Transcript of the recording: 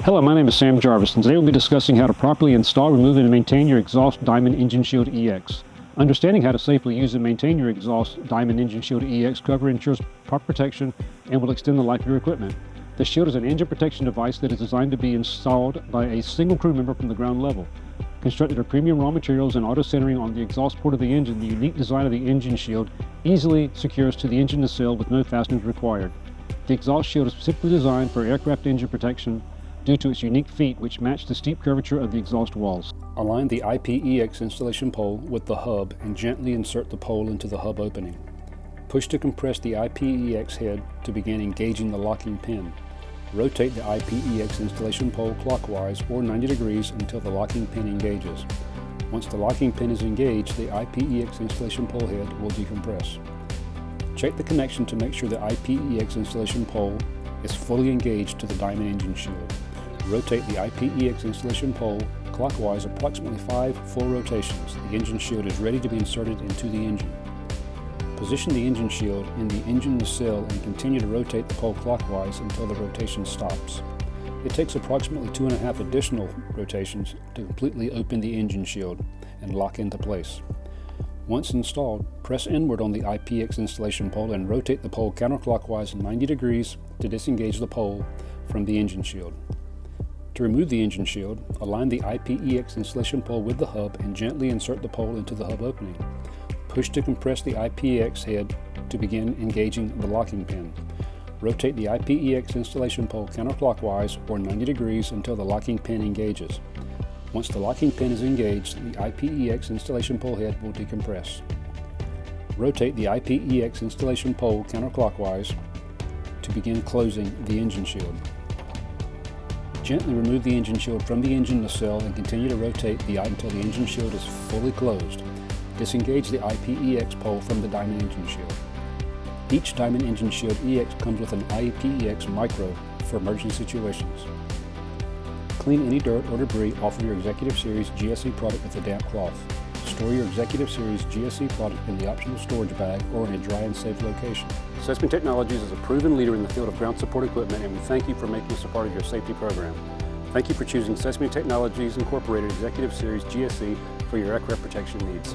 Hello, my name is Sam Jarvis, and today we'll be discussing how to properly install, remove, and maintain your exhaust Diamond Engine Shield EX. Understanding how to safely use and maintain your exhaust Diamond Engine Shield EX cover ensures proper protection and will extend the life of your equipment. The shield is an engine protection device that is designed to be installed by a single crew member from the ground level. Constructed of premium raw materials and auto-centering on the exhaust port of the engine, the unique design of the engine shield easily secures to the engine nacelle with no fasteners required. The exhaust shield is specifically designed for aircraft engine protection due to its unique feet, which match the steep curvature of the exhaust walls. Align the IPEX installation pole with the hub and gently insert the pole into the hub opening. Push to compress the IPEX head to begin engaging the locking pin. Rotate the IPEX installation pole clockwise or 90 degrees until the locking pin engages. Once the locking pin is engaged, the IPEX installation pole head will decompress. Check the connection to make sure the IPEX installation pole is fully engaged to the Diamond Engine Shield. Rotate the IPEX installation pole clockwise approximately 5 full rotations. The engine shield is ready to be inserted into the engine. Position the engine shield in the engine nacelle and continue to rotate the pole clockwise until the rotation stops. It takes approximately 2.5 additional rotations to completely open the engine shield and lock into place. Once installed, press inward on the IPEX installation pole and rotate the pole counterclockwise 90 degrees to disengage the pole from the engine shield. To remove the engine shield, align the IPEX installation pole with the hub and gently insert the pole into the hub opening. Push to compress the IPEX head to begin engaging the locking pin. Rotate the IPEX installation pole counterclockwise or 90 degrees until the locking pin engages. Once the locking pin is engaged, the IPEX installation pole head will decompress. Rotate the IPEX installation pole counterclockwise to begin closing the engine shield. Gently remove the engine shield from the engine nacelle and continue to rotate the until the engine shield is fully closed. Disengage the IPEX pole from the Diamond Engine Shield. Each Diamond Engine Shield EX comes with an IPEX Micro for emergency situations. Clean any dirt or debris off of your Executive Series GSE product with a damp cloth. Store your Executive Series GSE product in the optional storage bag or in a dry and safe location. Sesame Technologies is a proven leader in the field of ground support equipment, and we thank you for making us a part of your safety program. Thank you for choosing Sesame Technologies Incorporated Executive Series GSE for your aircraft protection needs.